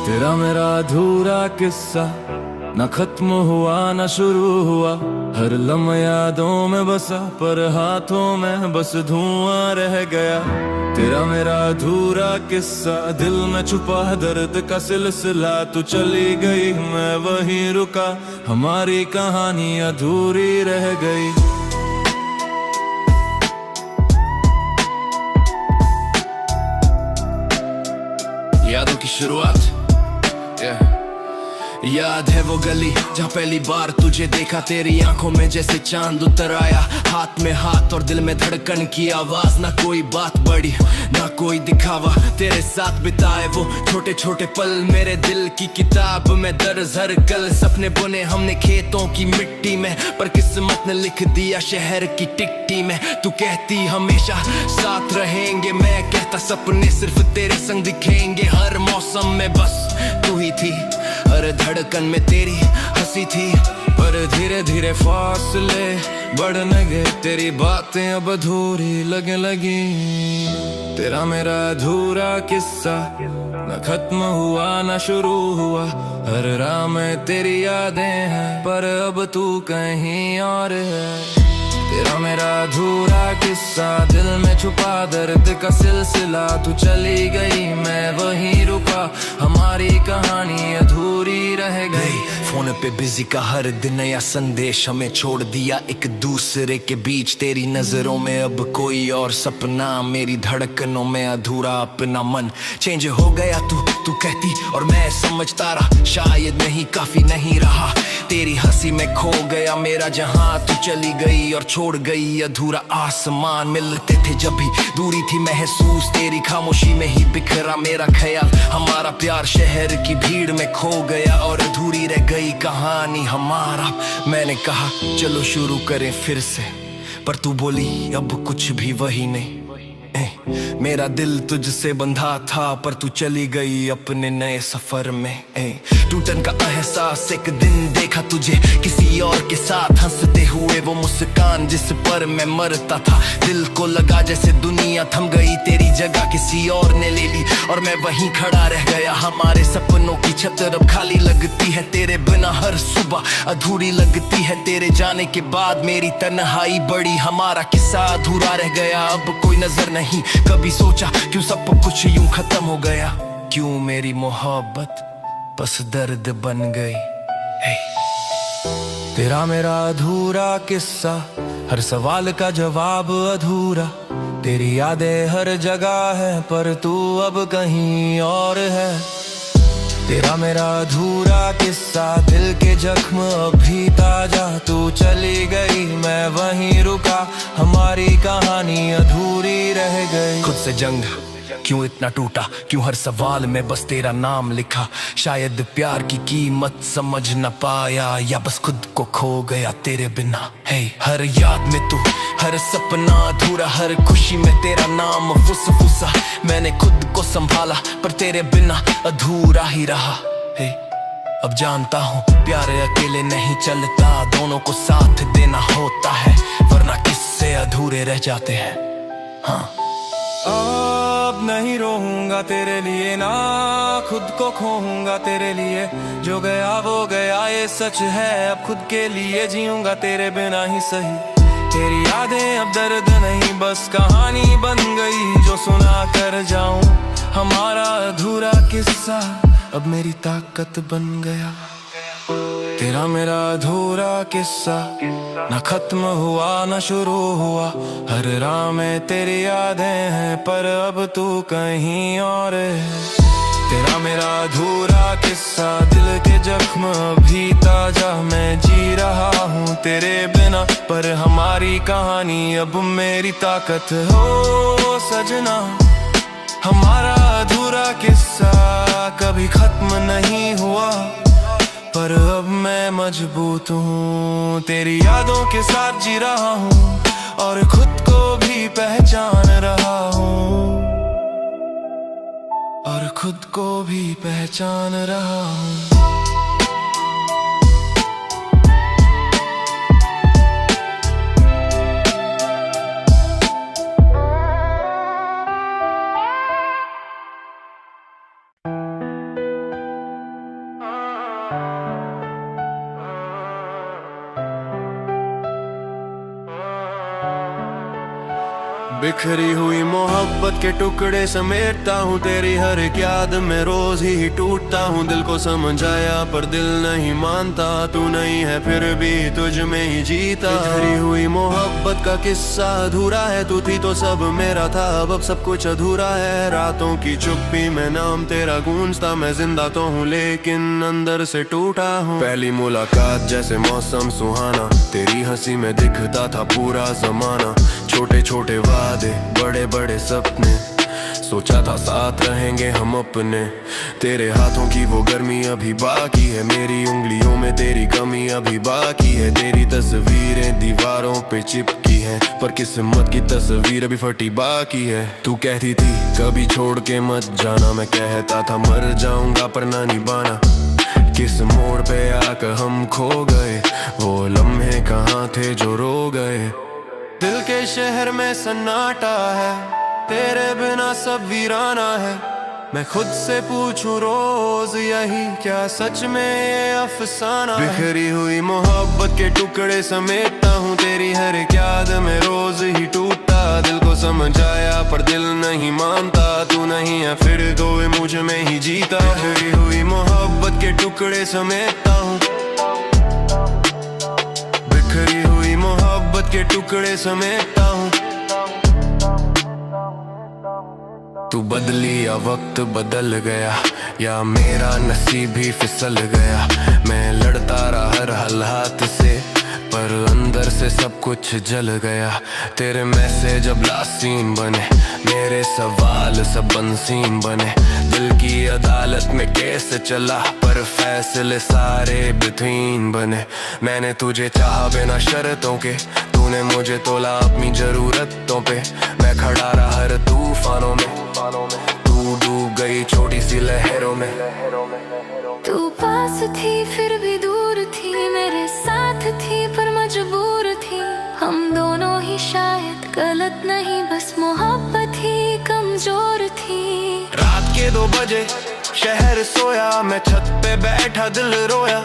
तेरा मेरा अधूरा किस्सा न खत्म हुआ न शुरू हुआ। हर लम्हा यादों में बसा पर हाथों में बस धुआं रह गया। तेरा मेरा अधूरा किस्सा दिल में छुपा दर्द का सिलसिला। तू चली गई मैं वहीं रुका, हमारी कहानी अधूरी रह गई। यादों की शुरुआत। याद है वो गली जहाँ पहली बार तुझे देखा, तेरी आंखों में जैसे चांद उतर आया। हाथ में हाथ और दिल में धड़कन की आवाज, ना कोई बात बड़ी ना कोई दिखावा। तेरे साथ बिताए वो छोटे छोटे पल मेरे दिल की किताब में दर्ज हर कल। सपने बुने हमने खेतों की मिट्टी में, पर किस्मत ने लिख दिया शहर की टिकटी में। तू कहती हमेशा साथ रहेंगे, मैं कहता सपने सिर्फ तेरे संग दिखेंगे। हर मौसम में बस तू ही थी, हर धड़कन में तेरी हंसी थी। पर धीरे धीरे फासले बढ़ने गए, तेरी बातें अब अधूरी लगने लगी। तेरा मेरा अधूरा किस्सा न खत्म हुआ न शुरू हुआ। हर राह में तेरी यादें हैं, पर अब तू कहीं और है। तेरा मेरा अधूरा किस्सा दिल में छुपा दर्द का सिलसिला। तू चली गई मैं वहीं रुका, हमारी कहानी अधूरी रह गई। फोन पे बिजी का हर दिन नया संदेश, हमें छोड़ दिया एक दूसरे के बीच। तेरी नजरों में अब कोई और सपना, मेरी धड़कनों में अधूरा अपना मन। चेंज हो गया तू कहती और मैं समझता रहा, शायद नहीं काफी नहीं रहा। तेरी हंसी में खो गया मेरा जहां, तू चली गई और छोड़ गई अधूरा आसमान। मिलते थे जब भी दूरी थी महसूस, तेरी खामोशी में ही बिखरा मेरा ख्याल। हमारा प्यार शहर की भीड़ में खो गया और अधूरी रह गई कहानी हमारा। मैंने कहा चलो शुरू करें फिर से, पर तू बोली अब कुछ भी वही नहीं। मेरा दिल तुझसे बंधा था, पर तू चली गई अपने नए सफर में। टूटन का एहसास एक दिन देखा तुझे किसी और के साथ हंसते हुए, वो मुस्कान जिस पर मैं मरता था। दिल को लगा जैसे दुनिया थम गई, तेरी जगह किसी और ने ले ली और मैं वहीं खड़ा रह गया। हमारे सपनों की छत अब खाली लगती है, तेरे बिना हर सुबह अधूरी लगती है। तेरे जाने के बाद मेरी तन्हाई बढ़ी, हमारा किस्सा अधूरा रह गया। अब कोई नजर नहीं, कभी सोचा क्यों सब कुछ यूं खत्म हो गया। क्यों मेरी मोहब्बत बस दर्द बन गई। तेरा मेरा अधूरा किस्सा, हर सवाल का जवाब अधूरा। तेरी यादें हर जगह है, पर तू अब कहीं और है। तेरा मेरा अधूरा किस्सा दिल के जख्म अभी ताजा। तू चली गई मैं वहीं रुका, हमारी कहानी अधूरी रह गई। खुद से जंग क्यों इतना टूटा, क्यों हर सवाल में बस तेरा नाम लिखा। शायद प्यार की कीमत समझ न पाया, या बस खुद को खो गया तेरे बिना। हर याद में तू, हर सपना अधूरा, हर खुशी में तेरा नाम फुसफुसा। मैंने खुद को संभाला पर तेरे बिना अधूरा ही रहा। अब जानता हूँ प्यार अकेले नहीं चलता, दोनों को साथ देना होता है, वरना किस्से अधूरे रह जाते हैं। हाँ, अब नहीं रोऊंगा तेरे लिए, ना खुद को खोऊंगा तेरे लिए। जो गया वो गया ये सच है, अब खुद के लिए जीऊंगा तेरे बिना ही सही। तेरी यादें अब दर्द नहीं बस कहानी बन गई, जो सुना कर जाऊं हमारा अधूरा किस्सा अब मेरी ताकत बन गया। तेरा मेरा अधूरा किस्सा न खत्म हुआ न शुरू हुआ। हर राह में तेरी यादें हैं, पर अब तू कहीं और है। तेरा मेरा अधूरा किस्सा दिल के जख्म भी ताजा। मैं जी रहा हूँ तेरे बिना, पर हमारी कहानी अब मेरी ताकत हो सजना। हमारा अधूरा किस्सा कभी खत्म नहीं हुआ, पर अब मैं मजबूत हूँ। तेरी यादों के साथ जी रहा हूँ और खुद को भी पहचान रहा हूँ, और खुद को भी पहचान रहा हूँ। बिखरी हुई मोहब्बत के टुकड़े समेटता हूँ, तेरी हर एक याद में रोज ही टूटता हूँ। दिल को समझाया पर दिल नहीं मानता, तू नहीं है फिर भी तुझ में ही जीता। बिखरी हुई मोहब्बत का किस्सा अधूरा है, तू थी तो सब मेरा था, अब सब कुछ अधूरा है। रातों की चुप्पी में नाम तेरा गूंजता, मैं जिंदा तो हूँ लेकिन अंदर से टूटा हूँ। पहली मुलाकात जैसे मौसम सुहाना, तेरी हंसी में दिखता था पूरा जमाना। छोटे छोटे वादे बड़े बड़े सपने, सोचा था साथ रहेंगे हम अपने। तेरे हाथों की वो गर्मी अभी बाकी है, मेरी उंगलियों में तेरी कमी अभी बाकी है। तेरी तस्वीरें दीवारों पे चिपकी हैं, पर किस्मत की तस्वीर अभी फटी बाकी है। तू कहती थी कभी छोड़ के मत जाना, मैं कहता था मर जाऊंगा पर ना निभाना। किस मोड़ पे आकर हम खो गए, वो लम्हे कहाँ थे जो रो गए। दिल के शहर में सन्नाटा है, तेरे बिना सब वीराना है। मैं खुद से पूछूं रोज यही, क्या सच में ये अफसाना है। बिखरी हुई मोहब्बत के टुकड़े समेटता हूँ, तेरी हर एक याद में रोज ही टूटता। दिल को समझाया पर दिल नहीं मानता, तू नहीं है फिर तो मुझ में ही जीता। बिखरी हुई मोहब्बत के टुकड़े समेटता हूँ, बिखरी हुई मोहब्बत के टुकड़े समेटता हूँ। तू बदली या वक्त बदल गया, या मेरा नसीब ही फिसल गया। मैं लड़ता रहा हर हालात से, पर अंदर से सब कुछ जल गया। तेरे मैसेज अब लास्ट सीन बने, मेरे सवाल सब अनसीन बने। दिल की अदालत में केस चला, पर फैसले सारे बिथीन बने। मैंने तुझे चाहा बिना शर्तों के, तूने मुझे तोला अपनी जरूरतों पे। मैं खड़ा रहा हर तूफानों में, तू डूब गई छोटी सी लहरों में। तू पास थी फिर भी दूर थी, मेरे साथ थी पर मजबूर थी। हम दोनों ही शायद गलत नहीं, बस मोहब्बत ही कमजोर थी। रात के 2 बजे शहर सोया, मैं छत पे बैठा दिल रोया।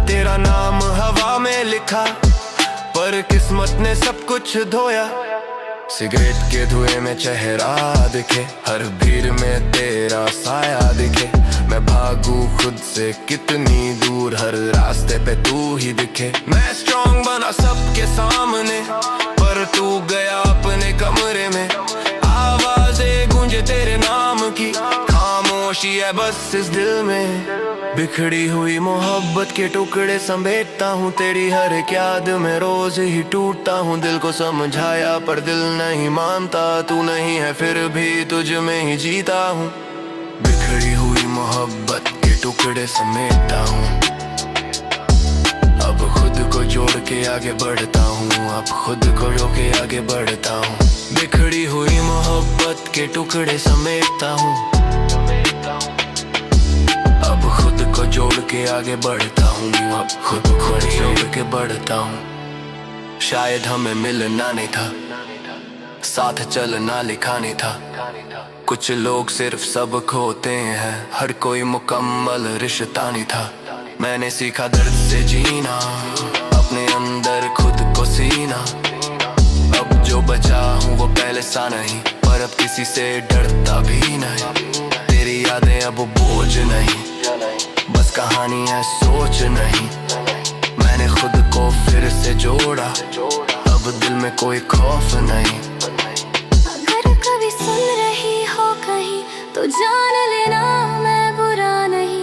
तेरा नाम हवा में लिखा, पर किस्मत ने सब कुछ धोया। सिगरेट के धुएं में चेहरा दिखे, हर भीड़ में तेरा साया दिखे। मैं भागू खुद से कितनी दूर, हर रास्ते पे तू ही दिखे। मैं स्ट्रॉन्ग बना सबके सामने, पर तू गया अपने कमरे में। आवाजें गूंजे तेरे नाम की, खामोशी है बस इस दिल में। बिखड़ी हुई मोहब्बत के टुकड़े समेटता हूँ, तेरी हर एक याद में रोज ही टूटता हूँ। दिल को समझाया पर दिल नहीं मानता, तू नहीं है फिर भी तुझ में ही जीता हूँ। बिखड़ी हुई मोहब्बत के टुकड़े समेटता हूँ, अब खुद को जोड़ के आगे बढ़ता हूँ, अब खुद को जोड़ के आगे बढ़ता हूँ। बिखड़ी हुई मोहब्बत के टुकड़े समेटता हूँ, अब खुद को जोड़ के आगे बढ़ता हूँ, अब खुद को जोड़ के बढ़ता हूँ। शायद हमें मिलना नहीं था, साथ चलना लिखा नहीं था। कुछ लोग सिर्फ सब खोते हैं, हर कोई मुकम्मल रिश्ता नहीं था। मैंने सीखा दर्द से जीना, अपने अंदर खुद को सीना। अब जो बचा हूँ वो पहले सा नहीं, पर अब किसी से डरता भी नहीं। तेरी यादें अब बोझ नहीं, बस कहानी है सोच नहीं। मैंने खुद को फिर से जोड़ा, अब दिल में कोई खौफ नहीं। अगर कभी सुन रही हो कहीं तो जान लेना मैं बुरा नहीं,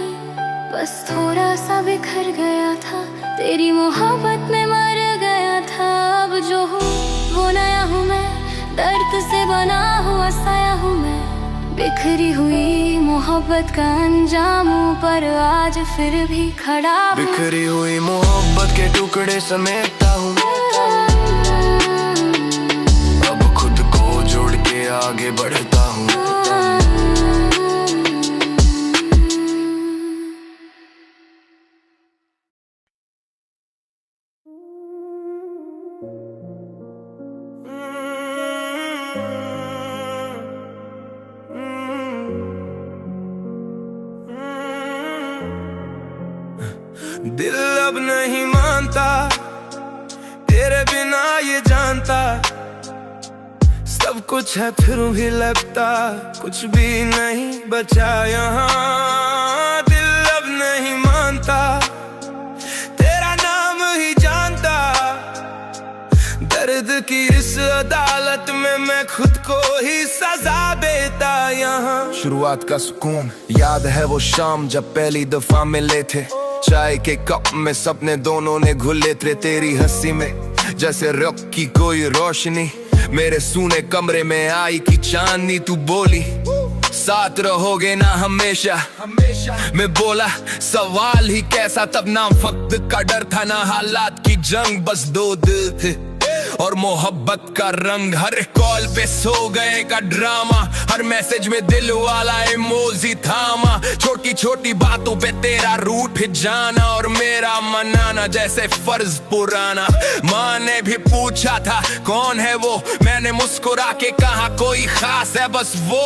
बस थोड़ा सा बिखर गया था, तेरी मोहब्बत में मर गया था। अब जो हूँ वो नया हूँ मैं, दर्द से बना हुआ साया हूँ मैं। बिखरी हुई मोहब्बत का अंजाम हूँ, पर आज फिर भी खड़ा हूँ। बिखरी हुई मोहब्बत के टुकड़े समेटता हूँ, अब खुद को जोड़ के आगे बढ़ता हूँ। दिल अब नहीं मानता, तेरे बिना ये जानता। सब कुछ है फिर भी लगता कुछ भी नहीं बचा यहाँ। दिल अब नहीं मानता, तेरा नाम ही जानता। दर्द की इस अदालत में मैं खुद को ही सजा देता यहाँ। शुरुआत का सुकून याद है वो शाम जब पहली दफा मिले थे। चाय के कप में सपने दोनों ने घुले थे। तेरी हंसी में जैसे रॉक की कोई रोशनी मेरे सूने कमरे में आई कि चांदनी। तू बोली साथ रहोगे ना हमेशा, मैं बोला सवाल ही कैसा। तब ना वक्त का डर था ना हालात की जंग, बस दो दिल थे और मोहब्बत का रंग। हर कॉल पे सो गए का ड्रामा, हर मैसेज में दिल वाला इमोजी थामा। छोटी छोटी बातों पे तेरा रूठ जाना और मेरा मनाना जैसे फर्ज पुराना। माँ ने भी पूछा था कौन है वो, मैंने मुस्कुरा के कहा कोई खास है बस वो।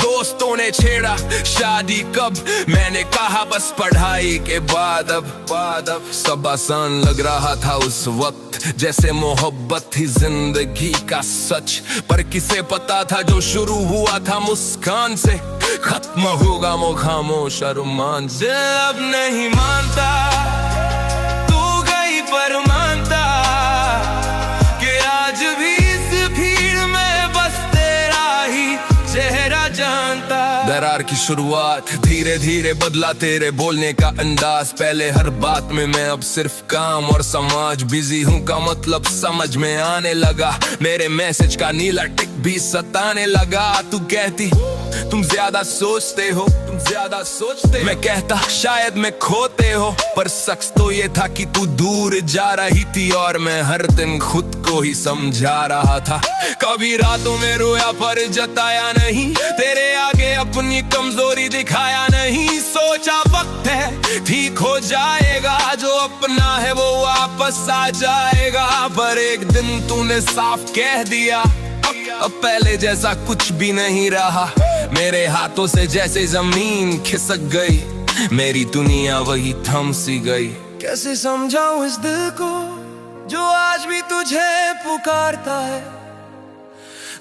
दोस्तों ने छेड़ा शादी कब, मैंने कहा बस पढ़ाई के बाद। अब सब आसान लग रहा था उस वक्त जैसे मोहब्बत थी जिंदगी का सच। पर किसे पता था जो शुरू हुआ था मुस्कान से खत्म होगा वो खामोश अरमान से। अब नहीं मानता तू गई पर मानता कि आज भी इस भीड़ में बस तेरा ही चेहरा जानता। दरार की शुरुआत धीरे धीरे बदला तेरे बोलने का अंदाज। पहले हर बात में मैं अब सिर्फ काम और समाज। बिजी हूँ का मतलब समझ में आने लगा, मेरे मैसेज का नीला टिक भी सताने लगा। तू कहती तुम ज्यादा सोचते हो, तुम ज्यादा सोचते। मैं कहता शायद मैं खोते हो, पर सच तो ये था कि तू दूर जा रही थी और मैं हर दिन खुद को ही समझा रहा था। कभी रातों में रोया पर जताया नहीं, तेरे आगे अपनी कमजोरी दिखाया नहीं। सोचा वक्त है ठीक हो जाएगा, जो अपना है वो वापस आ जाएगा। पर एक दिन तूने साफ कह दिया अब पहले जैसा कुछ भी नहीं रहा। मेरे हाथों से जैसे जमीन खिसक गई, मेरी दुनिया वही थम सी गई। कैसे समझाऊं इस दिल को जो आज भी तुझे पुकारता है।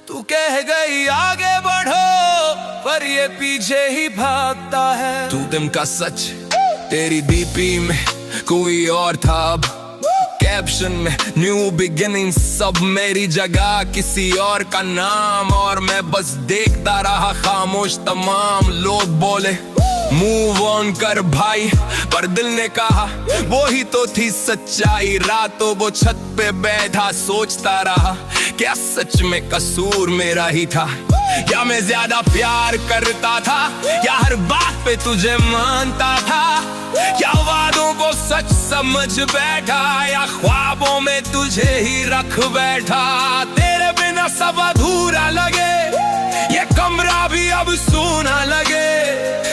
तू कह गई आगे बढ़ो पर ये पीछे ही भागता है। तू दिन का सच तेरी डीपी में कोई और था, अब कैप्शन में न्यू बिगिनिंग। सब मेरी जगह किसी और का नाम और मैं बस देखता रहा खामोश। तमाम लोग बोले मूव ऑन कर भाई, पर दिल ने कहा वो ही तो थी सच्चाई। रातों वो छत पे बैठा सोचता रहा क्या सच में कसूर मेरा ही था, या मैं ज्यादा प्यार करता था, या हर बात पे तुझे मानता था, या वादों को सच समझ बैठा, या ख्वाबों में तुझे ही रख बैठा। तेरे बिना सब अधूरा लगे, ये कमरा भी अब सूना लगे।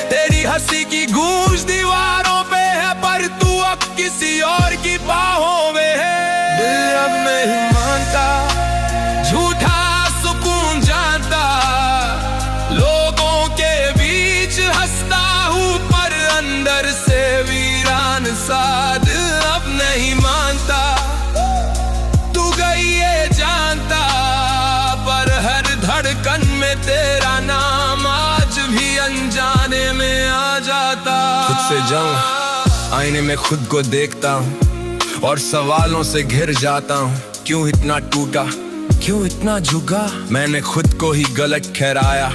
तेरी हंसी की गूंज दीवारों पे है, पर तू अब किसी और की बाहों में है। दिल अब नहीं मानता, झूठा सुकून जानता, लोगों के बीच हंसता हूँ पर अंदर से वीरान सा। दिल अब नहीं मानता तू गई ये जानता, पर हर धड़कन में तेरा नाम आज भी अनजाने में आ जाता। खुद से जंग आईने में खुद को देखता हूँ और सवालों से घिर जाता हूँ। क्यों इतना टूटा, क्यों इतना झुका, मैंने खुद को ही गलत ठहराया।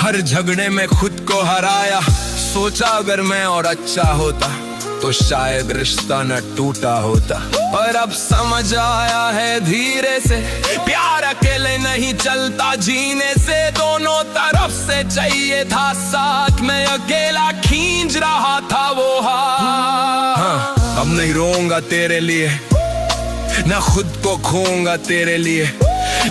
हर झगड़े में खुद को हराया। सोचा अगर मैं और अच्छा होता तो शायद रिश्ता न टूटा होता। और अब समझ आया है धीरे से, प्यार अकेले नहीं चलता जीने से। दोनों तरफ से चाहिए था साथ, मैं अकेला खींच रहा था वो हाथ। हाँ, अब नहीं रोऊंगा तेरे लिए, न खुद को खोऊंगा तेरे लिए।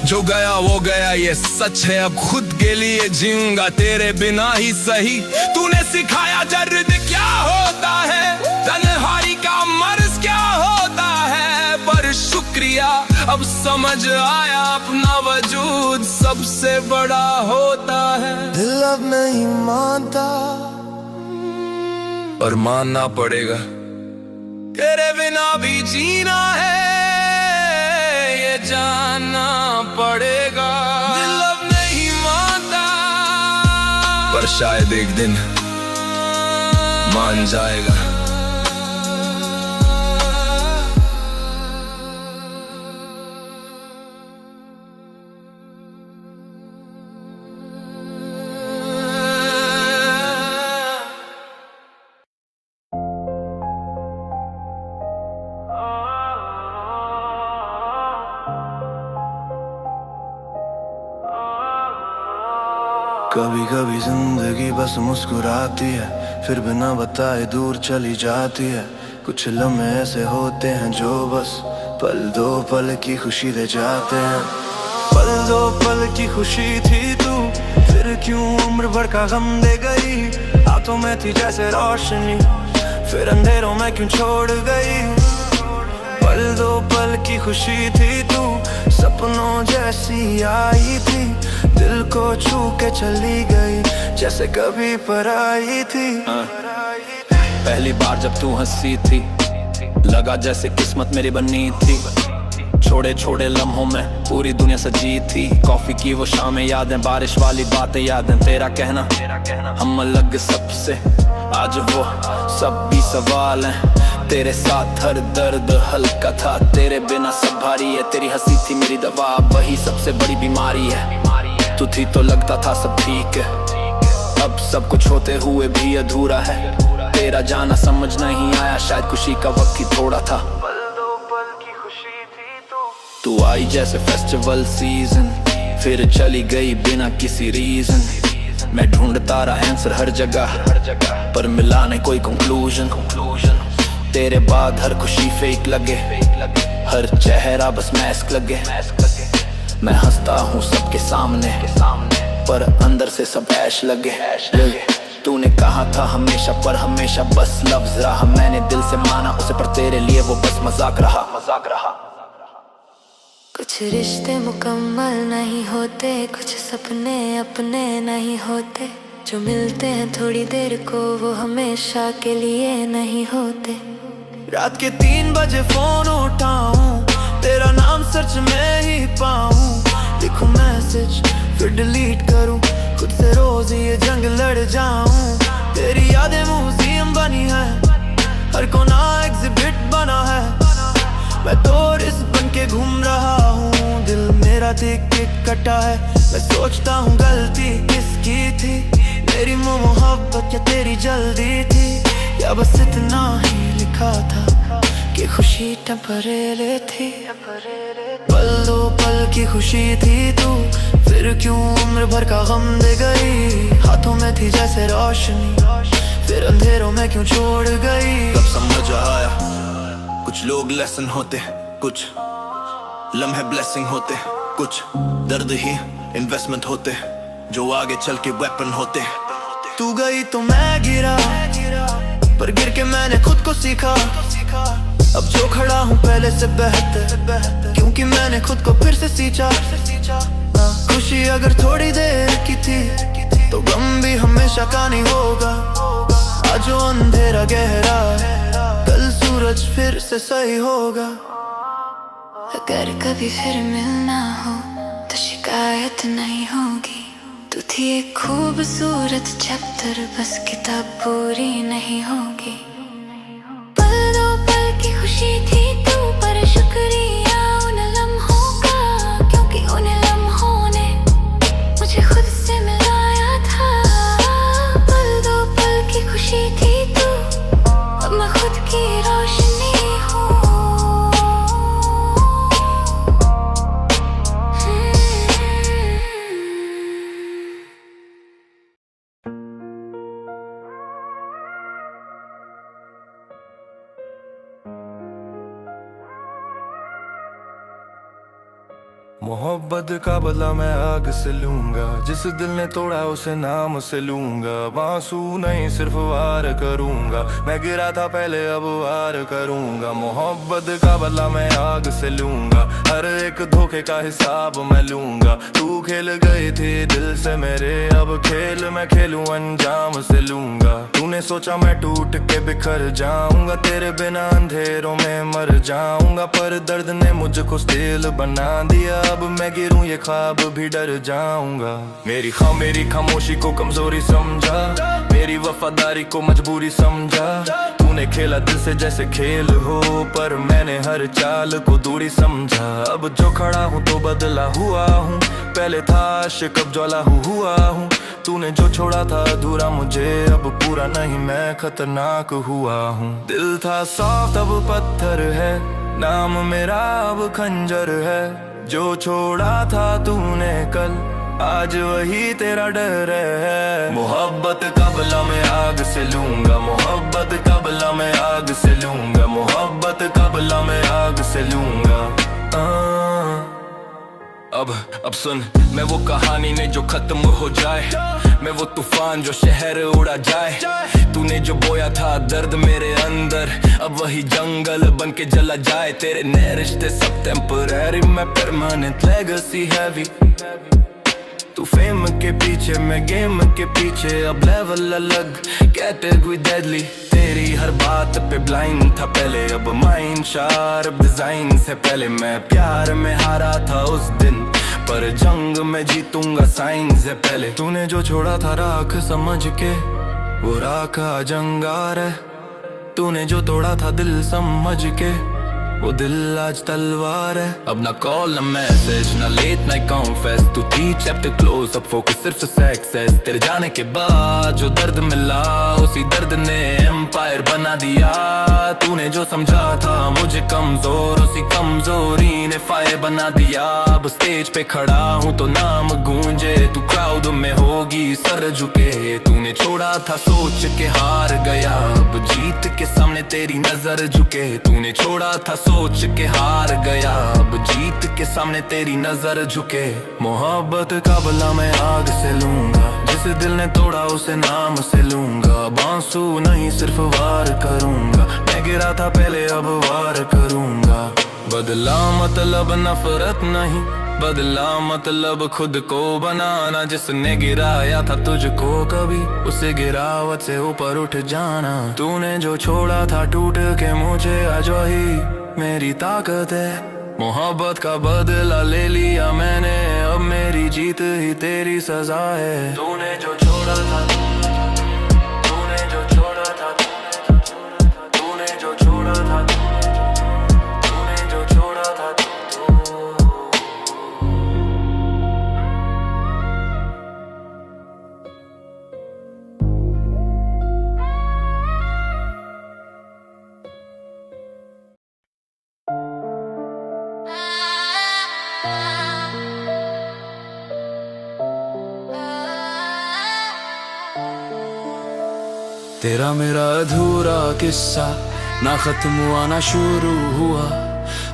जो गया वो गया ये सच है, अब खुद के लिए जीऊंगा तेरे बिना ही सही। तूने सिखाया दर्द क्या होता है, तन्हाई का मर्ज क्या होता है। पर शुक्रिया अब समझ आया अपना वजूद सबसे बड़ा होता है। दिल अब नहीं मानता और मानना पड़ेगा, तेरे बिना भी जीना है ये जानना पड़ेगा। दिल शायद एक दिन मान जाएगा। कभी कभी जिंदगी बस मुस्कुराती है, फिर बिना बताए दूर चली जाती है। कुछ लम्हे ऐसे होते हैं जो बस पल दो पल की खुशी दे जाते हैं। पल दो पल की खुशी थी तू, फिर क्यों उम्र भर का गम दे गई। हाथों में थी जैसे रोशनी, फिर अंधेरों में क्यों छोड़ गई। पल दो पल की खुशी थी तू, सपनों जैसी आई थी, दिल को छू के चली गई जैसे कभी पराई थी। पहली बार जब तू हंसी थी, लगा जैसे किस्मत मेरी बनी थी। छोड़े छोड़े लम्हों में पूरी दुनिया सजी थी। कॉफी की वो शामें यादें, बारिश वाली बातें यादें, तेरा कहना हम अलग सबसे, आज वो सब भी सवाल हैं। तेरे साथ हर दर्द हल्का था, तेरे बिना सब भारी है। तेरी हंसी थी मेरी दवा, वही सबसे बड़ी बीमारी है। तू थी तो लगता था सब ठीक है, अब सब कुछ होते हुए भी अधूरा है। तेरा जाना समझ नहीं आया, शायद खुशी का वक्त ही थोड़ा था। पल दो पल की खुशी थी तू आई जैसे फेस्टिवल सीजन, फिर चली गई बिना किसी रीजन। मैं ढूंढता रहा आंसर हर जगह, पर मिला नहीं कोई कंक्लूजन। तेरे बाद हर खुशी फेक लगे, हर चेहरा बस मास्क लगे। मैं हंसता हूँ सबके सामने, पर अंदर से सब ऐश लगे। तूने कहा था हमेशा, पर हमेशा बस लफ्ज रहा। मैंने दिल से माना उसे, पर तेरे लिए वो बस मजाक रहा। कुछ रिश्ते मुकम्मल नहीं होते, कुछ सपने अपने नहीं होते। जो मिलते हैं थोड़ी देर को, वो हमेशा के लिए नहीं होते। रात के 3 बजे फोन उठाऊं, तेरा नाम सर्च में ही पाऊं। लिखूं मैसेज फिर डिलीट करूं, खुद से रोज ये जंग लड़ जाऊं। तेरी यादें म्यूजियम बनी है, हर कोना एग्जिबिट बना है। मैं टूरिस्ट बन के घूम रहा हूँ, दिल मेरा देख के कटा है। मैं सोचता हूँ गलती किसकी थी, मेरी मोहब्बत या तेरी जल्दी थी, या बस इतना ही लिखा था कि खुशी टेम्परेरी थी। पल दो पल की खुशी थी तू, फिर क्यों उम्र भर का गम दे गई। हाथों में थी जैसे रोशनी, फिर अंधेरों में क्यों छोड़ गई। तब समझ आया कुछ लोग लेसन होते, कुछ लम्हे ब्लेसिंग होते, कुछ दर्द ही इन्वेस्टमेंट होते, जो आगे चल के वेपन होते। तू गई तो मैं गिरा, पर गिर के मैंने खुद को सीखा। अब जो खड़ा हूँ पहले से बेहतर, क्योंकि मैंने खुद को फिर से सींचा। खुशी अगर थोड़ी देर की थी, तो गम भी हमेशा का नहीं होगा। आज जो अंधेरा गहरा, कल सूरज फिर से सही होगा। अगर कभी फिर मिलना हो, तो शिकायत नहीं होगी। तू थी एक खूबसूरत चैप्टर, बस किताब पूरी नहीं होगी। पल दो पल की खुशी थी तू, पर शुक्रिया उन लम्हों का, क्योंकि उन लम्हों ने मुझे खुद से मिलाया था। पल दो पल की खुशी थी तू, अब मैं खुद की रोशनी हूँ। मोहब्बत का बदला मैं आग से लूंगा, जिस दिल ने तोड़ा उसे नाम से लूंगा। आंसू नहीं सिर्फ वार करूंगा, मैं गिरा था पहले अब वार करूंगा। मोहब्बत का बदला मैं आग से लूंगा, हर एक धोखे का हिसाब मैं लूंगा। तू खेल गई थी दिल से मेरे, अब खेल मैं खेलूं अंजाम से लूंगा। तूने सोचा मैं टूट के बिखर जाऊंगा, तेरे बिना अंधेरों में मर जाऊंगा, पर दर्द ने मुझको स्टील बना दिया। अब मैं गिरूं ये ख्वाब भी डर जाऊंगा। मेरी खामोशी को कमजोरी समझा, मेरी वफादारी को मजबूरी समझा। तूने खेला दिल से जैसे खेल हो, पर मैंने हर चाल को दूरी समझा। अब जो खड़ा हूँ तो बदला हुआ हूँ, पहले था आशिक अब ज्वाला हुआ हूँ। तूने जो छोड़ा था अधूरा मुझे अब पूरा नहीं, मैं खतरनाक हुआ हूँ। दिल था सॉफ्ट अब पत्थर है, नाम मेरा अब खंजर है। जो छोड़ा था तूने कल आज वही तेरा डर है। मोहब्बत का बदला मैं आग से लूंगा, मोहब्बत का बदला मैं आग से लूंगा, मोहब्बत का बदला मैं आग से लूंगा। अब सुन, मैं वो कहानी नहीं जो खत्म हो जाए, मैं वो तूफान जो शहर उड़ा जाए। तूने जो बोया था दर्द मेरे अंदर, अब वही जंगल बन के जला जाए। तेरे नए रिश्ते सब टेम्पररी, मैं परमानेंट लेगेसी हैवी। तू फेम के पीछे मैं गेम के पीछे, अब लेवल अलग कैटेगरी डेडली। तेरी हर बात पे ब्लाइंड था पहले, अब माइंड शार्प डिजाइन से पहले। मैं प्यार में हारा था उस दिन, पर जंग में जीतूंगा साइन से पहले। तूने जो छोड़ा था राख समझ के, वो राख आज अंगार है। तूने जो तोड़ा था दिल समझ के, वो दिल आज तलवार है। अब ना कॉल ना मैसेज ना लेट नाइट कॉन्फेस, तू थी चैप्टर क्लोज, अब फोकस सिर्फ सक्सेस। तेरे जाने के बाद जो दर्द मिला, उसी दर्द ने एम्पायर बना दिया। तूने जो समझा था मुझे कमजोर, उसी कमजोरी ने फायर बना दिया। अब स्टेज पे खड़ा हूँ तो नाम गूंजे, तू क्राउड में होगी सर झुके। तूने छोड़ा था सोच के हार गया, अब जीत के सामने तेरी नजर झुके। तूने छोड़ा था सोच के हार गया, अब जीत के सामने तेरी नजर झुके। मोहब्बत का बदला मैं आग से लूंगा, जिस दिल ने तोड़ा उसे नाम से लूंगा। बांसु नहीं सिर्फ वार करूंगा, मैं गिरा था पहले अब वार करूंगा। बदला मतलब नफरत नहीं, बदला मतलब खुद को बनाना। जिसने गिराया था तुझको कभी, उसे गिरावट से ऊपर उठ जाना। तूने जो छोड़ा था टूट के मुझे, आज वही मेरी ताकत है। मोहब्बत का बदला ले लिया मैंने, अब मेरी जीत ही तेरी सजा है। तूने जो छोड़ा था, तूने जो छोड़ा था, तूने जो छोड़ा था, तूने जो छोड़ा था। तेरा मेरा अधूरा किस्सा, ना खत्म हुआ ना शुरू हुआ।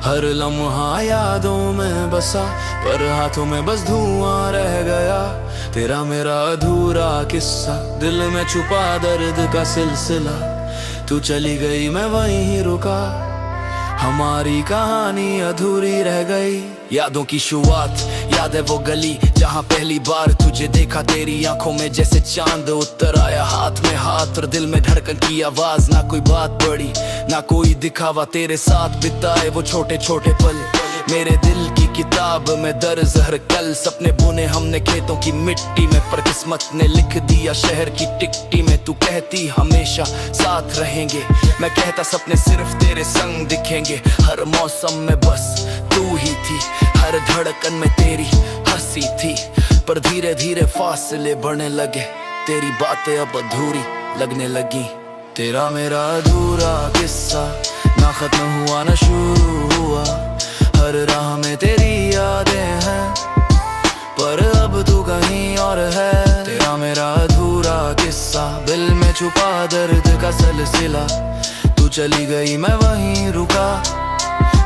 हर लम्हा यादों में बसा, पर हाथों में बस धुआं रह गया। तेरा मेरा अधूरा किस्सा, दिल में छुपा दर्द का सिलसिला। तू चली गई मैं वहीं रुका, हमारी कहानी अधूरी रह गई। यादों की शुरुआत, याद है वो गली जहाँ पहली बार तुझे देखा। तेरी आंखों में जैसे चांद उतर आया, हाथ में हाथ और दिल में धड़कन की आवाज। ना कोई बात बड़ी ना कोई दिखावा, तेरे साथ बिताए वो छोटे छोटे पल। मेरे दिल की किताब में दर्ज हर कल, सपने बुने हमने खेतों की मिट्टी में, पर किस्मत ने लिख दिया शहर की टिकटी में। तू कहती हमेशा साथ रहेंगे, मैं कहता सपने सिर्फ तेरे संग दिखेंगे। हर मौसम में बस तू ही थी, हर धड़कन में तेरी हंसी थी। पर धीरे धीरे फासले बढ़ने लगे, तेरी बातें अब अधूरी लगने लगी। तेरा मेरा अधूरा किस्सा, ना खत्म हुआ ना शुरू हुआ। हर राह में तेरी यादें हैं, पर अब तू कहीं और है। तेरा मेरा अधूरा किस्सा, दिल में छुपा दर्द का सिलसिला। तू चली गई मैं वहीं रुका,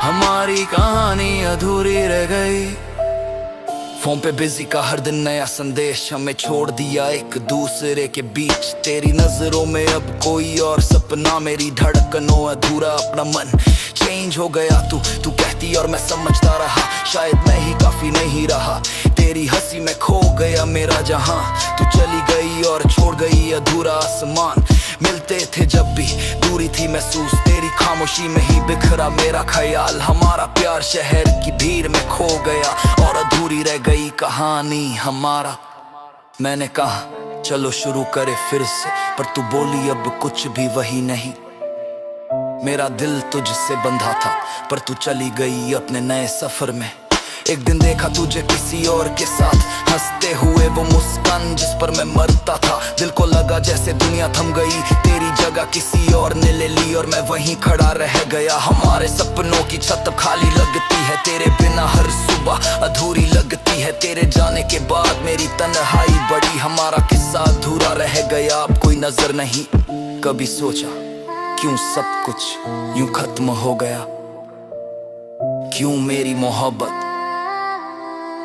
हमारी कहानी अधूरी रह गई। फोन पे बिजी का हर दिन नया संदेश, हमें छोड़ दिया एक दूसरे के बीच। तेरी नजरों में अब कोई और सपना, मेरी धड़कनों अधूरा अपना मन। चेंज हो गया तू कहती और मैं समझता रहा, शायद मैं ही काफी नहीं रहा। तेरी हंसी में खो गया मेरा जहां, तू चली गई और छोड़ गई अधूरा आसमान। मिलते थे जब भी दूरी थी महसूस, तेरी खामोशी में ही बिखरा मेरा ख्याल। हमारा प्यार शहर की भीड़ में खो गया और अधूरी रह गई कहानी हमारा। मैंने कहा चलो शुरू करे फिर से, पर तू बोली अब कुछ भी वही नहीं। मेरा दिल तुझसे बंधा था पर तू चली गई अपने नए सफर में। एक दिन देखा तुझे किसी और के साथ, हंसते हुए वो मुस्कान जिस पर मैं मरता था। दिल को लगा जैसे दुनिया थम गई, तेरी जगह किसी और ने ले ली और मैं वहीं खड़ा रह गया। हमारे सपनों की छत खाली लगती है तेरे बिना, हर सुबह अधूरी लगती है तेरे जाने के बाद। मेरी तन्हाई बड़ी, हमारा किस्सा अधूरा रह गया, अब कोई नजर नहीं। कभी सोचा क्यों सब कुछ यूं खत्म हो गया, क्यों मेरी मोहब्बत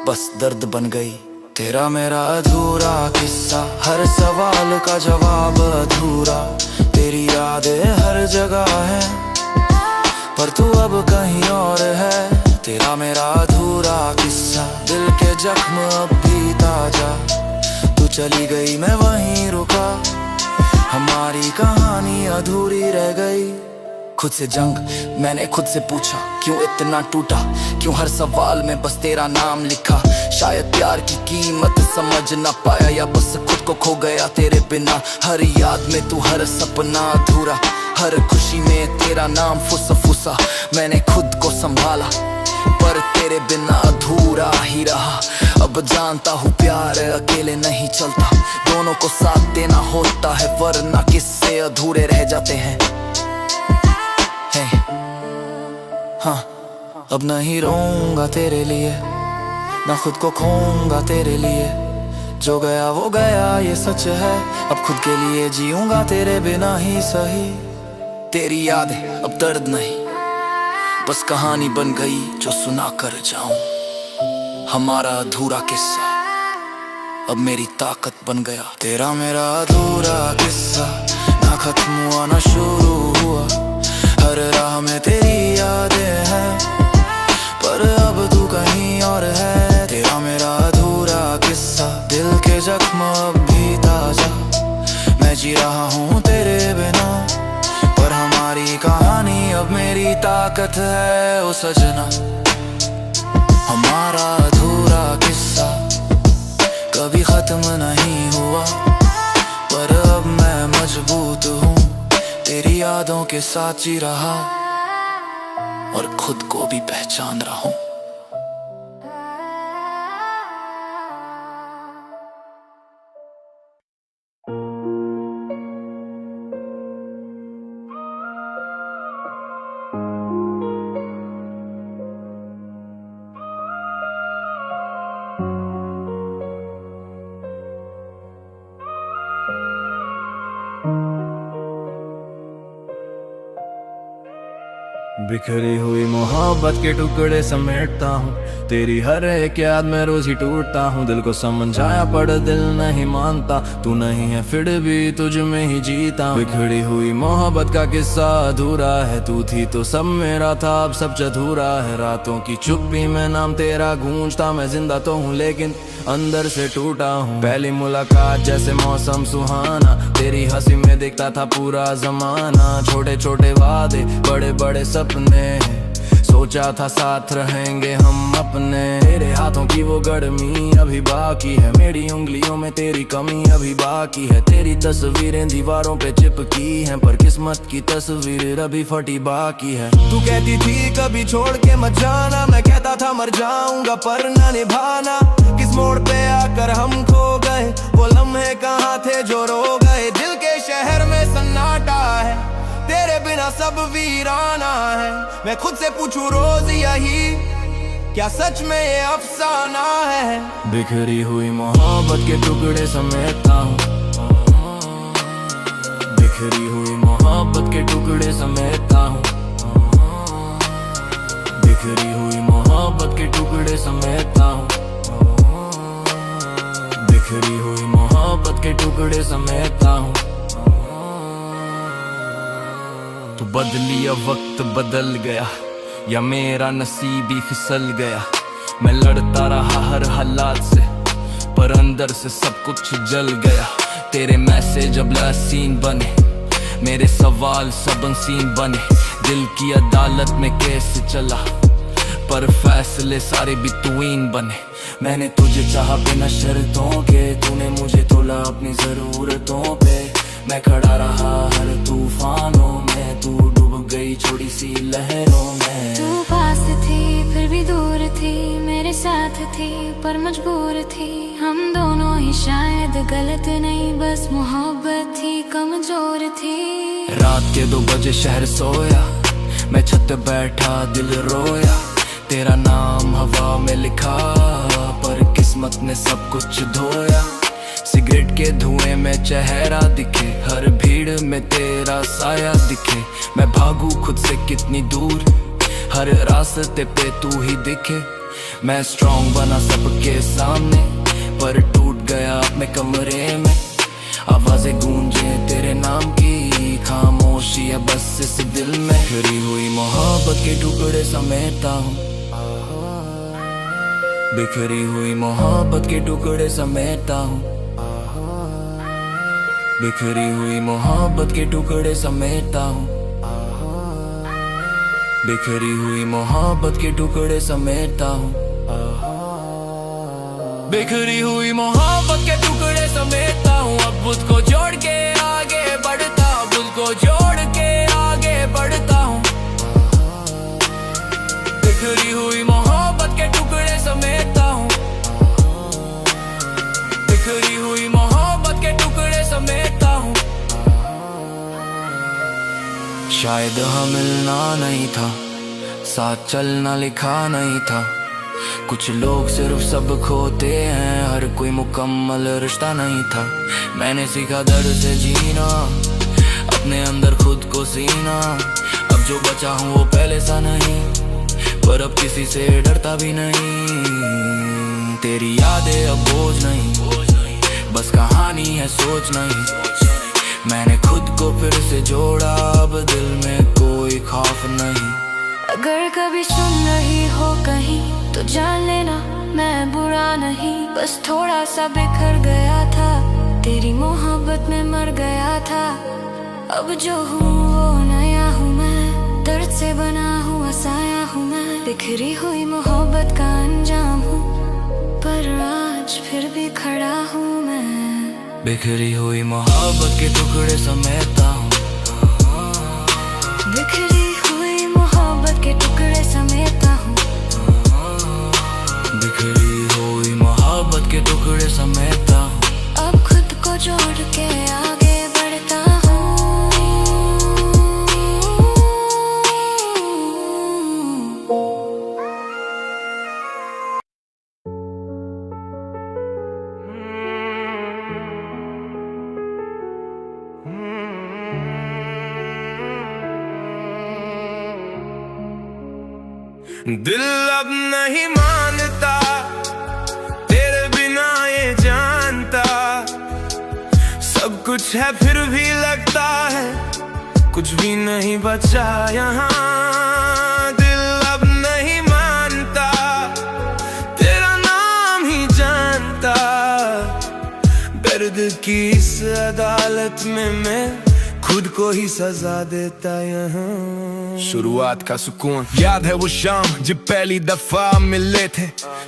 बस दर्द बन गई। तेरा मेरा अधूरा किस्सा, हर सवाल का जवाब अधूरा। तेरी यादें हर जगह है पर तू अब कहीं और है। तेरा मेरा अधूरा किस्सा, दिल के जख्म अब भी ताजा। तू चली गई मैं वहीं रुका, हमारी कहानी अधूरी रह गई। खुद से जंग मैंने खुद से पूछा, क्यों इतना टूटा, क्यों हर सवाल में बस तेरा नाम लिखा। शायद प्यार की कीमत समझ ना पाया या बस खुद को खो गया तेरे बिना। हर याद में तू, हर सपना अधूरा, हर खुशी में तेरा नाम फुसा। मैंने खुद को संभाला पर तेरे बिना अधूरा ही रहा। अब जानता हूँ प्यार अकेले नहीं चलता, दोनों को साथ देना होता है, वरना किस्से अधूरे रह जाते हैं। हाँ, अब नहीं रोऊंगा तेरे लिए, ना खुद को खोऊंगा तेरे लिए। जो गया वो गया ये सच है, अब खुद के लिए जीऊंगा तेरे बिना ही सही। तेरी यादें अब दर्द नहीं, बस कहानी बन गई जो सुना कर जाऊं। हमारा अधूरा किस्सा अब मेरी ताकत बन गया। तेरा मेरा अधूरा किस्सा, ना खत्म हुआ ना शुरू हुआ। हर राह में तेरी यादें हैं पर अब तू कहीं और है। तेरा मेरा अधूरा किस्सा, दिल के जख्म अब भी ताजा। मैं जी रहा हूँ तेरे बिना पर हमारी कहानी अब मेरी ताकत है। ओ सजना, हमारा अधूरा किस्सा कभी खत्म नहीं हुआ, पर अब मैं मजबूत हूँ तेरी यादों के साथ जी रहा और खुद को भी पहचान रहा हूँ। बिखरी हुई मोहब्बत के टुकड़े समेटता हूँ, तेरी हर एक याद में रोज ही टूटता हूँ। दिल को समझाया पर दिल नहीं मानता, तू नहीं है फिर भी तुझ में ही जीता हूँ। बिखरी हुई मोहब्बत का किस्सा अधूरा है, तू थी तो सब मेरा था, अब सब अधूरा है। रातों की चुप्पी में नाम तेरा गूंजता, मैं जिंदा तो हूँ लेकिन अंदर से टूटा हूँ। पहली मुलाकात जैसे मौसम सुहाना, तेरी हंसी में दिखता था पूरा जमाना। छोटे छोटे वादे बड़े बड़े सपने, सोचा था साथ रहेंगे हम अपने। तेरे हाथों की वो गर्मी अभी बाकी है, मेरी उंगलियों में तेरी कमी अभी बाकी है। तेरी तस्वीरें दीवारों पे चिपकी हैं पर किस्मत की तस्वीर अभी फटी बाकी है। तू कहती थी कभी छोड़ के मत जाना, मैं कहता था मर जाऊंगा पर न निभाना। किस मोड़ पे आकर हम खो गए, वो लम्हे कहाँ थे जो रो गए। दिल के शहर में सन्नाटा है, तेरे बिना सब वीराना है। मैं खुद से पूछूं रोज यही, क्या सच में ये अफसाना है। बिखरी हुई मोहब्बत के टुकड़े समेटता हूँ, बिखरी हुई मोहब्बत के टुकड़े समेटता हूँ, बिखरी हुई मोहब्बत के टुकड़े समेटता हूँ, बिखरी हुई मोहब्बत के टुकड़े समेटता हूँ। तू बदली या वक्त बदल गया, या मेरा नसीब ही फिसल गया। मैं लड़ता रहा हर हालात से पर अंदर से सब कुछ जल गया। तेरे मैसेज अब लासीन बने, मेरे सवाल सब अनसीन बने, दिल की अदालत में केस चला, पर फैसले सारे बितवीन बने। मैंने तुझे चाहा बिना शर्तों के, तूने मुझे तोला अपनी जरूरतों पे। मैं खड़ा रहा हर तूफानों में, तू डूब गई छोटी सी लहरों में। तू पास थी फिर भी दूर थी, मेरे साथ थी पर मजबूर थी। हम दोनों ही शायद गलत नहीं, बस मोहब्बत थी कमजोर थी। रात के 2 बजे शहर सोया, मैं छत पे बैठा दिल रोया। तेरा नाम हवा में लिखा, पर किस्मत ने सब कुछ धोया। सिगरेट के धुएं में चेहरा दिखे, हर भीड़ में तेरा साया दिखे। मैं भागू खुद से कितनी दूर, हर रास्ते पे तू ही दिखे। मैं स्ट्रॉन्ग बना सबके सामने, पर टूट गया अपने कमरे में। आवाजें गूंजे तेरे नाम की, खामोशी है बस इस दिल में। बिखरी हुई मोहब्बत के टुकड़े समेटता हूँ, बिखरी हुई मोहब्बत के टुकड़े समेटता हूँ, बिखरी हुई मोहब्बत के टुकड़े समेटता हूँ, बिखरी हुई मोहब्बत के टुकड़े समेटता हूँ, बिखरी हुई मोहब्बत के टुकड़े समेटता हूँ। अब खुद को जोड़ के आगे बढ़ता, खुद को जोड़ के आगे बढ़ता हूँ। बिखरी हुई मोहब्बत के टुकड़े समेटता हूँ, बिखरी हुई मोहब्बत के टुकड़े समेटता हूँ। शायद हम मिलना नहीं था, साथ चलना लिखा नहीं था। कुछ लोग सिर्फ सब खोते हैं, हर कोई मुकम्मल रिश्ता नहीं था। मैंने सीखा दर्द से जीना, अपने अंदर खुद को सीना। अब जो बचा हूँ वो पहले सा नहीं, पर अब किसी से डरता भी नहीं। तेरी यादें अब बोझ नहीं, बस कहानी है सोच नहीं। मैंने खुद को फिर से जोड़ा, अब दिल में कोई खौफ नहीं। अगर कभी सुन रही हो कहीं तो जान लेना मैं बुरा नहीं, बस थोड़ा सा बिखर गया था, तेरी मोहब्बत में मर गया था। अब जो हूँ वो नया हूँ मैं, दर्द से बना हुआ साया हूँ मैं। बिखरी हुई मोहब्बत का अंजाम हूँ, पर आज फिर भी खड़ा हूँ मैं। बिखरी हुई मोहब्बत के टुकड़े समेटता हूँ, बिखरी हुई मोहब्बत के टुकड़े समेटता हूँ, बिखरी हुई मोहब्बत के टुकड़े समेटता हूँ। अब खुद को जोड़ के आगे बढ़ता हूँ। दिल अब नहीं मानता, तेरे बिना ये जानता। सब कुछ है फिर भी लगता है कुछ भी नहीं बचा यहाँ। दिल अब नहीं मानता, तेरा नाम ही जानता। दर्द की इस अदालत में मैं खुद को ही सजा देता यहाँ। शुरुआत का सुकून याद है वो शाम जब पहली दफा मिले थे।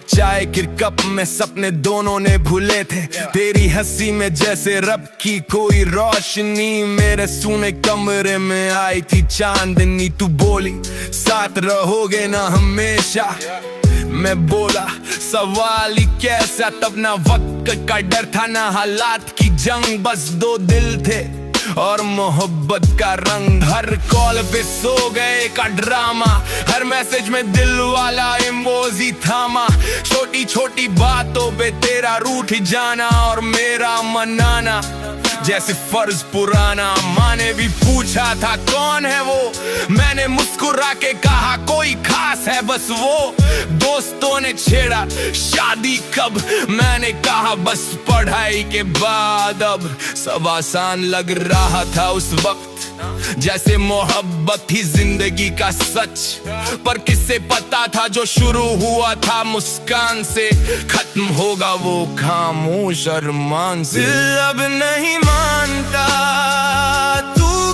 चाय के कप में सपने दोनों ने भूले थे। तेरी हंसी में जैसे रब की कोई रोशनी, मेरे सूने कमरे में आई थी चांदनी। तू बोली साथ रहोगे ना हमेशा, मैं बोला सवाल ही कैसा। तब ना वक्त का डर था ना हालात की जंग, बस 2 दिल थे और मोहब्बत का रंग। हर कॉल पे सो गए का ड्रामा, हर मैसेज में दिल वाला इमोजी थामा। छोटी छोटी बातों पे तेरा रूठ जाना और मेरा मनाना जैसे फर्ज पुराना। माँ ने भी पूछा था कौन है वो, मैंने मुस्कुरा के कहा कोई खास है बस वो। दोस्तों ने छेड़ा शादी कब, मैंने कहा बस पढ़ाई के बाद। अब सब आसान लग रहा था उस वक्त, जैसे मोहब्बत ही जिंदगी का सच। पर किससे पता था जो शुरू हुआ था मुस्कान से, खत्म होगा वो खामोश अरमान से। दिल अब नहीं मानता, तू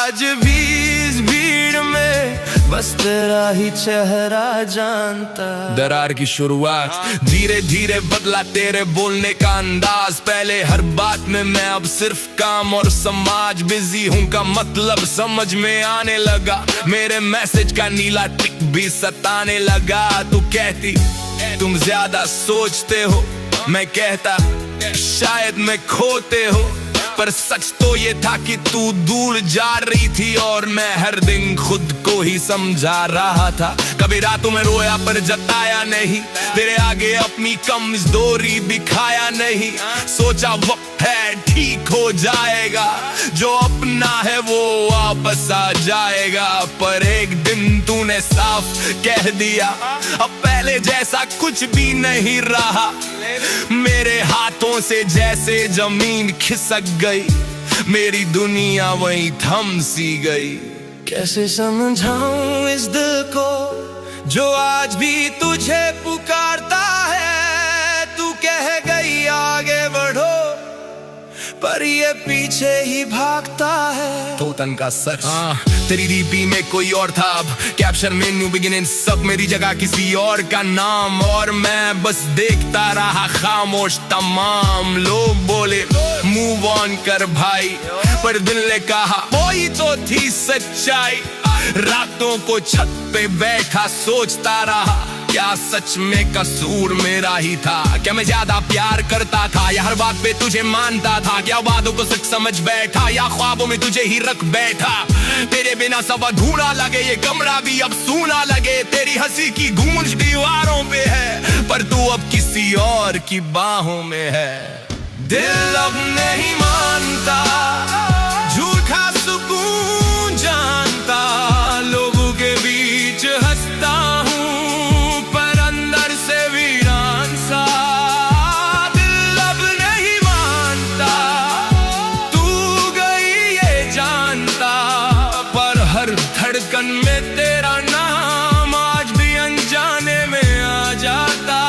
आज भी इस भीड़ में बस तेरा ही चेहरा जानता। दरार की शुरुआत, धीरे धीरे बदला तेरे बोलने का अंदाज। पहले हर बात में मैं अब सिर्फ काम और समाज बिजी हूँ का मतलब समझ में आने लगा। मेरे मैसेज का नीला टिक भी सताने लगा। तू कहती तुम ज्यादा सोचते हो, मैं कहता शायद मैं खोते हो। पर सच तो ये था कि तू दूर जा रही थी और मैं हर दिन खुद को ही समझा रहा था। कभी रातों में रोया पर जताया नहीं, तेरे आगे अपनी कमजोरी दिखाया नहीं। सोचा वक्त है ठीक हो जाएगा, जो अपना है वो वापस आ जाएगा। पर एक दिन तूने साफ कह दिया अब पहले जैसा कुछ भी नहीं रहा। मेरे हाथों से जैसे जमीन खिसक गई, मेरी दुनिया वहीं थम सी गई। कैसे समझाऊं इस दिल को जो आज भी तुझे पुकारता है। तू कह गई आगे बढ़ो पर ये पीछे ही भागता है। तो तन का सच, तेरी डीपी में कोई और था, अब कैप्शन में न्यू बिगिनिंग, सब मेरी जगह किसी और का नाम। और मैं बस देखता रहा खामोश। तमाम लोग बोले मूव ऑन कर भाई, पर दिल ने कहा वही तो थी सच्चाई। रातों को छत पे बैठा सोचता रहा, क्या सच में कसूर मेरा ही था? क्या मैं ज्यादा प्यार करता था या हर बात पे तुझे मानता था? क्या वादों को सच समझ बैठा या ख्वाबों में तुझे ही रख बैठा? तेरे बिना सब अधूरा लगे, ये कमरा भी अब सूना लगे। तेरी हंसी की गूंज दीवारों पे है, पर तू अब किसी और की बाहों में है। दिल अब नहीं मानता, झूठा सुकून जानता। लोगों के बीच हंसता हूँ पर अंदर से वीरान सा। दिल अब नहीं मानता, तू गई ये जानता। पर हर धड़कन में तेरा नाम आज भी अनजाने में आ जाता।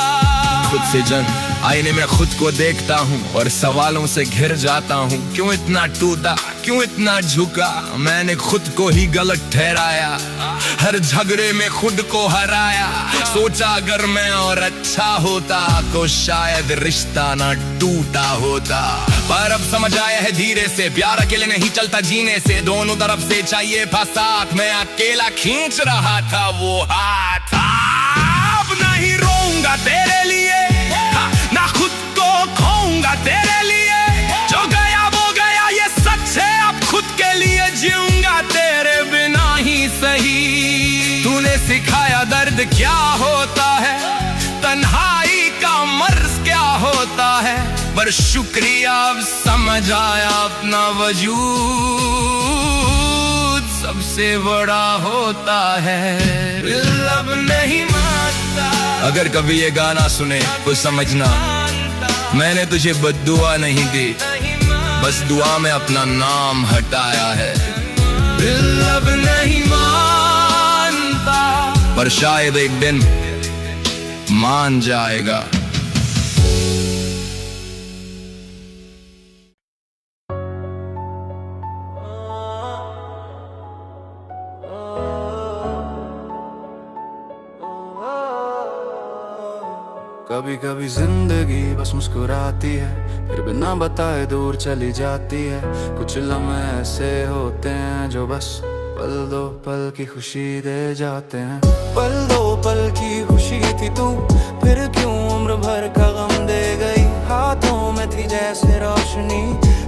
खुद से जंग, आईने में खुद को देखता हूँ और सवालों से घिर जाता हूँ। क्यों इतना टूटा, क्यों इतना झुका? मैंने खुद को ही गलत ठहराया, हर झगड़े में खुद को हराया। सोचा अगर मैं और अच्छा होता तो शायद रिश्ता ना टूटा होता। पर अब समझ आया है धीरे से, प्यार अकेले नहीं चलता जीने से। दोनों तरफ से चाहिए था साथ, मैं अकेला खींच रहा था वो हाथ। अब नहीं रोऊंगा तेरे लिए, ना खुद को खोऊंगा तेरे लिए। जो गया वो गया ये सच है, अब खुद के लिए जीऊंगा तेरे बिना ही सही। तूने सिखाया दर्द क्या होता है, तन्हाई का मर्ज क्या होता है। पर शुक्रिया अब समझ आया अपना वजूद सबसे बड़ा होता है। दिल अब नहीं मानता। अगर कभी ये गाना सुने तो समझना मैंने तुझे बद्दुआ नहीं दी, बस दुआ में अपना नाम हटाया है। दिल अब नहीं मानता, पर शायद एक दिन मान जाएगा। कभी कभी जिंदगी बस मुस्कुराती है, फिर बिना बताए दूर चली जाती है। कुछ लम्हे ऐसे होते हैं जो बस पल दो पल की खुशी दे जाते हैं। पल दो पल की खुशी थी तू, फिर क्यों उम्र भर का गम दे गई। हाथों में थी जैसे रोशनी,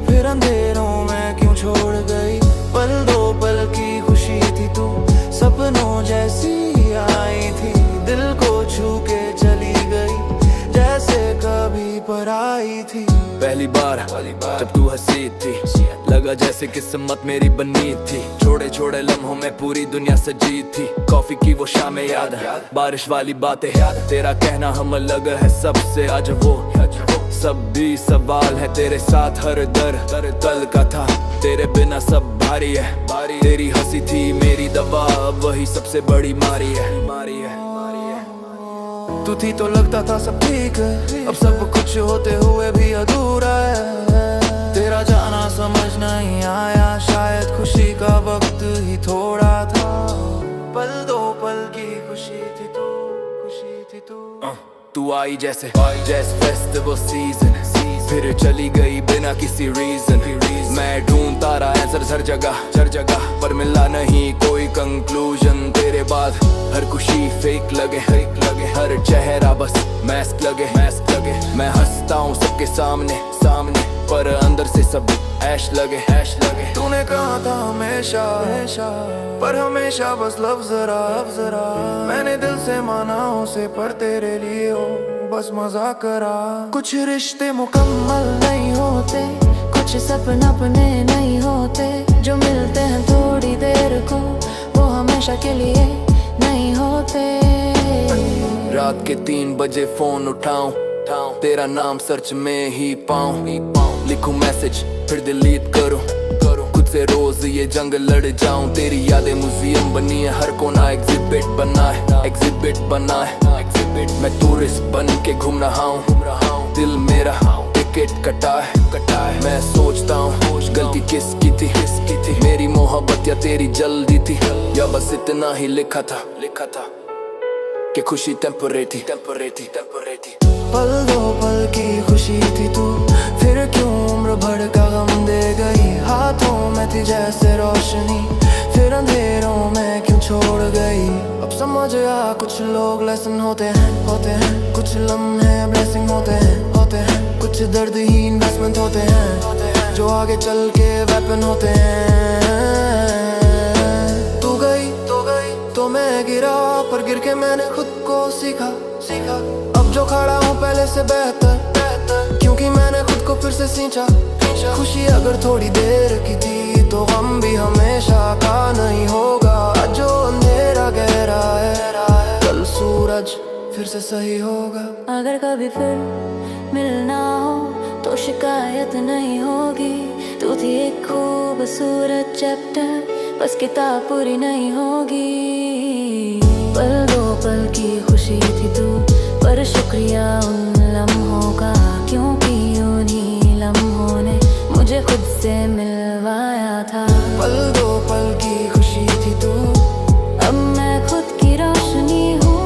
फिर अंधेरों में क्यों छोड़ गई। पल दो पल की खुशी थी तू, सपनों जैसी आई थी। दिल को छू के चली गई जैसे कभी पराई थी। पहली बार जब तू हंसी थी, लगा जैसे किस्मत मेरी बनी थी। छोड़े छोड़े लम्हों में पूरी दुनिया सजी थी। कॉफी की वो शामें याद है, बारिश वाली बातें याद, तेरा कहना हम अलग है सबसे। आज वो सब भी सवाल है, तेरे साथ हर दर कल का था। तेरे बिना सब भारी है, तेरी हंसी थी मेरी दवा, वही सबसे बड़ी मारी है। तू थी तो लगता था सब ठीक है, अब सब कुछ होते हुए भी अधूरा है। तेरा जाना समझ नहीं आया, शायद खुशी का वक्त ही थोड़ा था। पल दो पल की खुशी थी तू, खुशी थी तू। तू आई जैसे फेस्टिवल सीजन, फिर चली गई बिना किसी रीजन। मैं ढूंढता रहा आंसर हर जगह, पर मिला नहीं कोई कंक्लूजन। तेरे बाद हर खुशी फेक लगे, हर चेहरा बस मास्क लगे। मैं हंसता हूँ सबके सामने, पर अंदर से सब ऐश लगे। तूने कहा था हमेशा, पर हमेशा बस लफ्ज़ जरा। मैंने दिल से माना उसे, पर तेरे लिए हो बस मजाक करा। कुछ रिश्ते मुकम्मल नहीं होते, कुछ सपना अपने नहीं होते। जो मिलते हैं थोड़ी देर को, वो हमेशा के लिए नहीं होते। रात के 3 बजे फोन उठाऊं, तेरा नाम सर्च में ही पाऊं। लिखूं मैसेज फिर डिलीट करूं, खुद से रोज ये जंग लड़ जाऊं। तेरी यादें म्यूजियम बनी है, हर कोना एग्जिबिट बना है। मैं टूरिस्ट बन के घूम रहा हूँ, दिल मेरा टिकट कटा है। मैं सोचता हूँ गलती किसकी थी, मेरी मोहब्बत या तेरी जल्दी थी, या बस इतना ही लिखा था कि खुशी टेम्परेरी। पल दो पल की खुशी थी तू, फिर क्यों उम्र भर का गम दे गई। हाथों में थी जैसे रोशनी, फिर अंधेरों में क्यों छोड़ गई। अब समझ आ कुछ लोग लेसन होते हैं, कुछ लम्हे ब्लेसिंग होते हैं, कुछ दर्द ही इन्वेस्टमेंट होते हैं, जो आगे चल के वेपन होते हैं। तू गई तो मैं गिरा, पर गिर के मैंने खुद को सीखा। अब जो खड़ा हूँ पहले से बेहतर, क्योंकि मैंने खुद को फिर से सींचा। खुशी अगर थोड़ी देर की थी, तो गम भी हमेशा का नहीं होगा। जो अंधेरा गहरा है, कल सूरज फिर से सही होगा। अगर कभी फिर मिलना हो, तो शिकायत नहीं होगी। तू थी एक खूबसूरत चैप्टर, बस किताब पूरी नहीं होगी। पल दो पल की खुशी थी तू, पर शुक्रिया उन लम्हों का, क्योंकि उन्हीं लम्हों ने मुझे खुद से मिलवाया था। पल दो पल की खुशी थी तू, अब मैं खुद की रोशनी हूँ।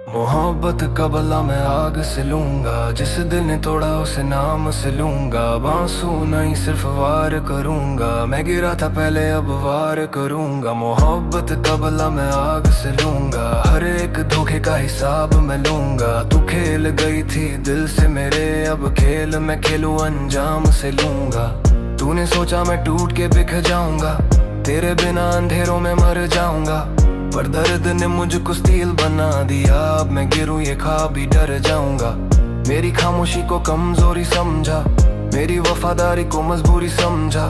मोहब्बत का बदला मैं आग से लूंगा, जिस दिल ने तोड़ा उसे नाम से लूंगा। बांसु नहीं सिर्फ वार करूंगा, मैं गिरा था पहले अब वार करूंगा। मोहब्बत का बदला मैं आग से लूंगा, हर एक धोखे का हिसाब मैं लूंगा। तू खेल गई थी दिल से मेरे, अब खेल मैं खेलूं अंजाम से लूंगा। तूने सोचा मैं टूट के बिखर जाऊंगा, तेरे बिना अंधेरों में मर जाऊंगा। पर दर्द ने मुझको स्टील बना दिया, अब मैं गिरूं ये ख्वाब भी डर जाऊंगा। मेरी खामोशी को कमजोरी समझा, मेरी वफादारी को मजबूरी समझा।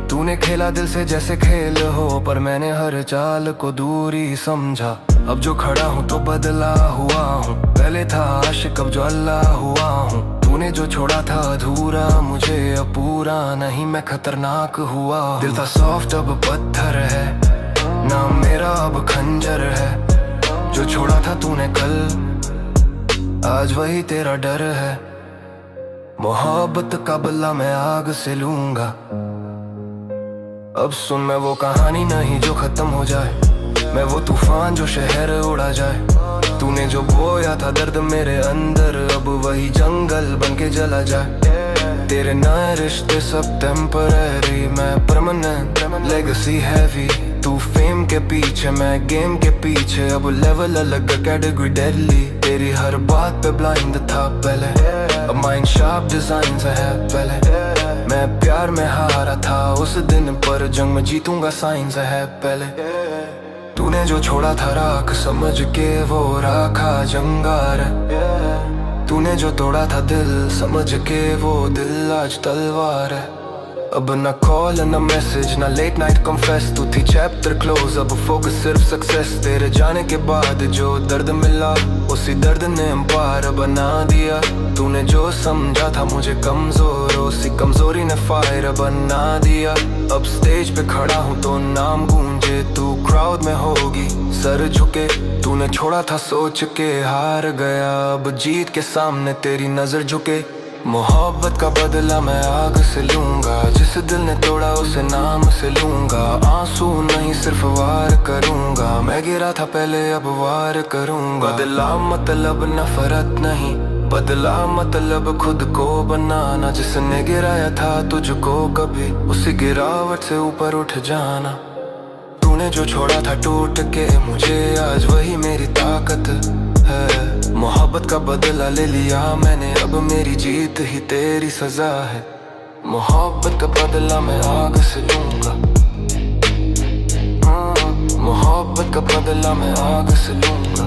तूने खेला दिल से जैसे खेल हो, पर मैंने हर चाल को दूरी समझा। अब जो खड़ा हूँ तो बदला हुआ हूँ, पहले था आशिक अब जो अल्लाह हुआ हूँ। तूने जो छोड़ा था अधूरा मुझे, अब पूरा नहीं मैं खतरनाक हुआ। दिल था सॉफ्ट अब पत्थर है, नाम मेरा अब खंजर है। जो छोड़ा था तूने कल, आज वही तेरा डर है। मोहब्बत का बदला मैं आग से लूंगा, अब सुन मैं वो कहानी नहीं जो खत्म हो जाए, मैं वो तूफान जो शहर उड़ा जाए। तूने जो बोया था दर्द मेरे अंदर, अब वही जंगल बन के जला जाए। तेरे नए रिश्ते सब टेम्पररी, मैं परमानेंट लेगेसी हैवी। तू फेम के पीछे मैं गेम के पीछे, अब लेवल अलग कैटेगरी डेडली। तेरी हर बात पे ब्लाइंड था पहले, अब माइंड शार्प डिजाइन से है पहले। मैं प्यार में हारा था उस दिन, पर जंग में जीतूंगा साइंस है पहले। तूने जो छोड़ा था राख समझ के, वो राखा जंगार। तूने जो तोड़ा था दिल समझ के, वो दिल आज तलवार है। अब ना कॉल ना मैसेज ना लेट नाइट कॉन्फेस, तू थी चैप्टर क्लोज, अब फोकस सिर्फ सक्सेस। तेरे जाने के बाद जो दर्द मिला उसी दर्द ने एम्पायर बना दिया। तूने जो समझा था मुझे कमजोर, उसी कमजोरी ने फायर बना दिया। अब स्टेज पे खड़ा हूँ तो नाम गूंजे, तू क्राउड में होगी सर झुके। तूने छोड़ा था सोच के हार गया, अब जीत के सामने तेरी नजर झुके। मोहब्बत का बदला मैं आग से लूंगा, जिस दिल ने तोड़ा उसे नाम से लूंगा। आंसू नहीं सिर्फ वार करूंगा, मैं गिरा था पहले अब वार करूंगा। बदला मतलब नफरत नहीं, बदला मतलब खुद को बनाना। जिसने गिराया था तुझको कभी, उसी गिरावट से ऊपर उठ जाना। तूने जो छोड़ा था टूट के मुझे, आज वही मेरी ताकत है। मोहब्बत का बदला ले लिया मैंने, अब मेरी जीत ही तेरी सजा है। मोहब्बत का बदला मैं आग से लूंगा, मोहब्बत का बदला मैं आग से लूंगा।